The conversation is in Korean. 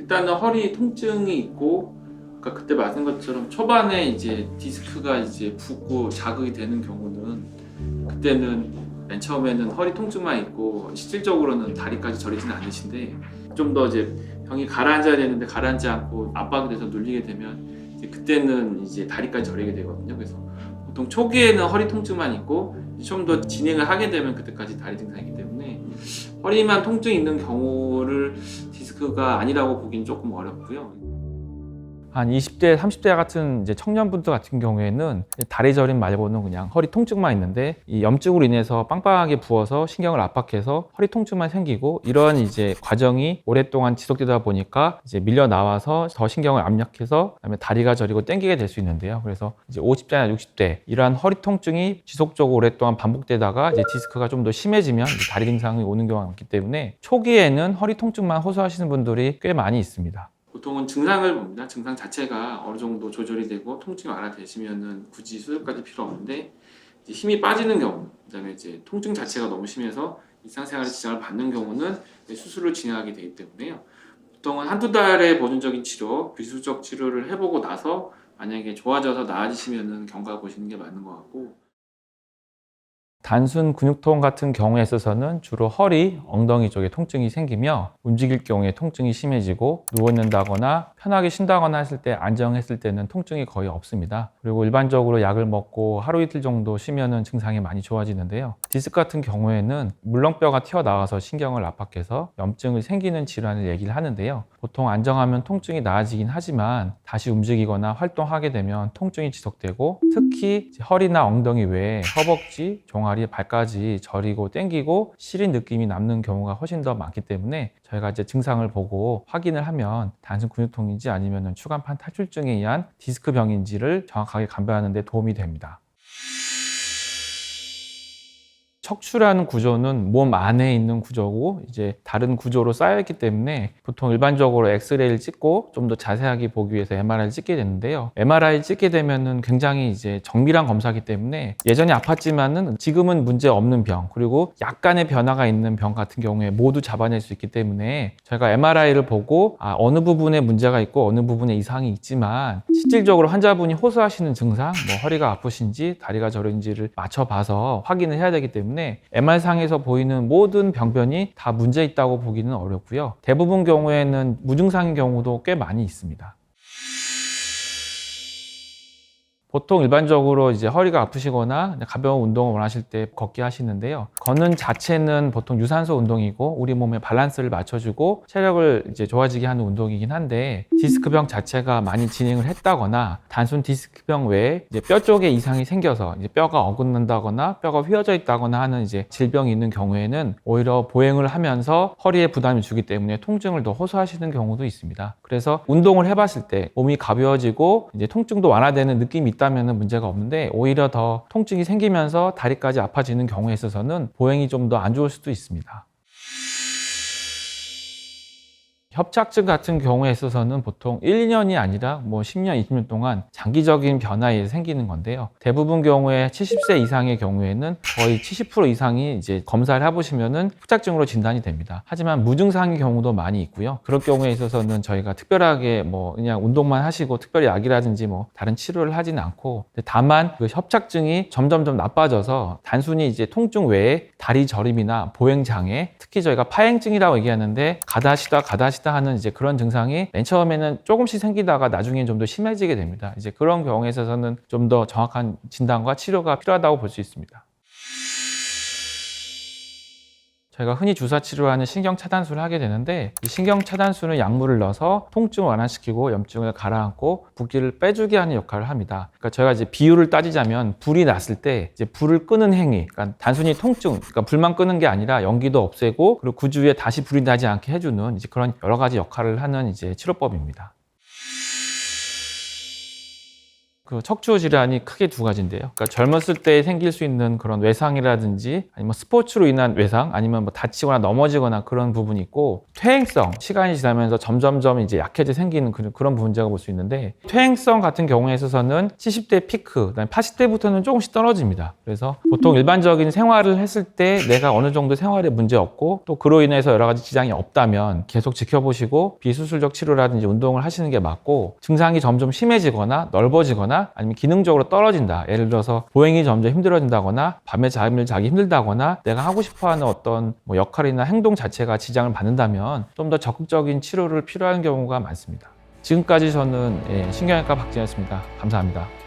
일단은 허리 통증이 있고, 그러니까 그때 말씀 것처럼 초반에 이제 디스크가 이제 붓고 자극이 되는 경우는, 그때는 맨 처음에는 허리 통증만 있고 실질적으로는 다리까지 저리지는 않으신데, 좀 더 이제 병이 가라앉아야 되는데 가라앉지 않고 압박이 돼서 눌리게 되면 이제 그때는 이제 다리까지 저리게 되거든요. 그래서 보통 초기에는 허리 통증만 있고 좀 더 진행을 하게 되면 그때까지 다리 증상이기 때문에, 허리만 통증이 있는 경우를 디스크가 아니라고 보기는 조금 어렵고요. 한 20대, 30대 같은 이제 청년분들 같은 경우에는 다리 저림 말고는 그냥 허리 통증만 있는데, 이 염증으로 인해서 빵빵하게 부어서 신경을 압박해서 허리 통증만 생기고, 이런 이제 과정이 오랫동안 지속되다 보니까 이제 밀려 나와서 더 신경을 압력해서 그다음에 다리가 저리고 땡기게 될 수 있는데요. 그래서 이제 50대나 60대 이러한 허리 통증이 지속적으로 오랫동안 반복되다가 이제 디스크가 좀 더 심해지면 다리 증상이 오는 경우가 많기 때문에, 초기에는 허리 통증만 호소하시는 분들이 꽤 많이 있습니다. 보통은 증상을 봅니다. 증상 자체가 어느 정도 조절이 되고 통증이 완화되시면은 굳이 수술까지 필요 없는데, 이제 힘이 빠지는 경우, 그다음에 이제 통증 자체가 너무 심해서 일상생활에 지장을 받는 경우는 수술을 진행하게 되기 때문에요. 보통은 한두 달의 보존적인 치료, 비수적 치료를 해보고 나서 만약에 좋아져서 나아지시면은 경과 보시는 게 맞는 것 같고. 단순 근육통 같은 경우에 있어서는 주로 허리, 엉덩이 쪽에 통증이 생기며, 움직일 경우에 통증이 심해지고 누워있는다거나 편하게 쉰다거나 했을 때, 안정했을 때는 통증이 거의 없습니다. 그리고 일반적으로 약을 먹고 하루 이틀 정도 쉬면은 증상이 많이 좋아지는데요. 디스크 같은 경우에는 물렁뼈가 튀어나와서 신경을 압박해서 염증이 생기는 질환을 얘기를 하는데요. 보통 안정하면 통증이 나아지긴 하지만 다시 움직이거나 활동하게 되면 통증이 지속되고, 특히 허리나 엉덩이 외에 허벅지, 종아리, 발까지 저리고 땡기고 시린 느낌이 남는 경우가 훨씬 더 많기 때문에, 저희가 이제 증상을 보고 확인을 하면 단순 근육통인지 아니면 추간판 탈출증에 의한 디스크 병인지를 정확하게 감별하는 데 도움이 됩니다. 척추라는 구조는 몸 안에 있는 구조고 이제 다른 구조로 쌓여있기 때문에, 보통 일반적으로 엑스레이를 찍고 좀 더 자세하게 보기 위해서 MRI를 찍게 되는데요. MRI를 찍게 되면은 굉장히 이제 정밀한 검사이기 때문에, 예전에 아팠지만은 지금은 문제 없는 병, 그리고 약간의 변화가 있는 병 같은 경우에 모두 잡아낼 수 있기 때문에, 저희가 MRI를 보고 어느 부분에 문제가 있고 어느 부분에 이상이 있지만, 실질적으로 환자분이 호소하시는 증상, 뭐 허리가 아프신지 다리가 저린지를 맞춰봐서 확인을 해야 되기 때문에, MR상에서 보이는 모든 병변이 다 문제 있다고 보기는 어렵고요. 대부분 경우에는 무증상인 경우도 꽤 많이 있습니다. 보통 일반적으로 이제 허리가 아프시거나 가벼운 운동을 원하실 때 걷기 하시는데요. 걷는 자체는 보통 유산소 운동이고 우리 몸의 밸런스를 맞춰주고 체력을 이제 좋아지게 하는 운동이긴 한데, 디스크병 자체가 많이 진행을 했다거나 단순 디스크병 외에 이제 뼈 쪽에 이상이 생겨서 이제 뼈가 어긋난다거나 뼈가 휘어져 있다거나 하는 이제 질병이 있는 경우에는 오히려 보행을 하면서 허리에 부담을 주기 때문에 통증을 더 호소하시는 경우도 있습니다. 그래서 운동을 해봤을 때 몸이 가벼워지고 이제 통증도 완화되는 느낌이 있다면 문제가 없는데, 오히려 더 통증이 생기면서 다리까지 아파지는 경우에 있어서는 보행이 좀 더 안 좋을 수도 있습니다. 협착증 같은 경우에 있어서는 보통 1, 2년이 아니라 뭐 10년, 20년 동안 장기적인 변화에 생기는 건데요. 대부분 경우에 70세 이상의 경우에는 거의 70% 이상이 이제 검사를 해보시면은 협착증으로 진단이 됩니다. 하지만 무증상의 경우도 많이 있고요. 그럴 경우에 있어서는 저희가 특별하게 뭐 그냥 운동만 하시고 특별히 약이라든지 뭐 다른 치료를 하지는 않고, 다만 그 협착증이 점점점 나빠져서 단순히 이제 통증 외에 다리 저림이나 보행 장애, 특히 저희가 파행증이라고 얘기하는데 가다시다 하는 이제 그런 증상이 맨 처음에는 조금씩 생기다가 나중에 좀 더 심해지게 됩니다. 이제 그런 경우에 있어서는 좀 더 정확한 진단과 치료가 필요하다고 볼 수 있습니다. 저희가 흔히 주사 치료하는 신경 차단술을 하게 되는데, 이 신경 차단술은 약물을 넣어서 통증을 완화시키고 염증을 가라앉고 붓기를 빼주게 하는 역할을 합니다. 그러니까 저희가 이제 비율을 따지자면, 불이 났을 때 이제 불을 끄는 행위, 그러니까 단순히 통증, 그러니까 불만 끄는 게 아니라 연기도 없애고 그리고 그 주위에 다시 불이 나지 않게 해주는 이제 그런 여러 가지 역할을 하는 이제 치료법입니다. 그 척추 질환이 크게 두 가지인데요. 그러니까 젊었을 때 생길 수 있는 그런 외상이라든지 아니면 스포츠로 인한 외상 아니면 뭐 다치거나 넘어지거나 그런 부분이 있고 퇴행성 시간이 지나면서 점점점 이제 약해져 생기는 그런 문제가 볼 수 있는데 퇴행성 같은 경우에 있어서는 70대 피크, 그다음에 80대부터는 조금씩 떨어집니다. 그래서 보통 일반적인 생활을 했을 때 내가 어느 정도 생활에 문제 없고 또 그로 인해서 여러 가지 지장이 없다면 계속 지켜보시고 비수술적 치료라든지 운동을 하시는 게 맞고 증상이 점점 심해지거나 넓어지거나 아니면 기능적으로 떨어진다. 예를 들어서 보행이 점점 힘들어진다거나 밤에 잠을 자기 힘들다거나 내가 하고 싶어하는 어떤 뭐 역할이나 행동 자체가 지장을 받는다면 좀 더 적극적인 치료를 필요한 경우가 많습니다. 지금까지 저는 신경외과 박진이었습니다. 감사합니다.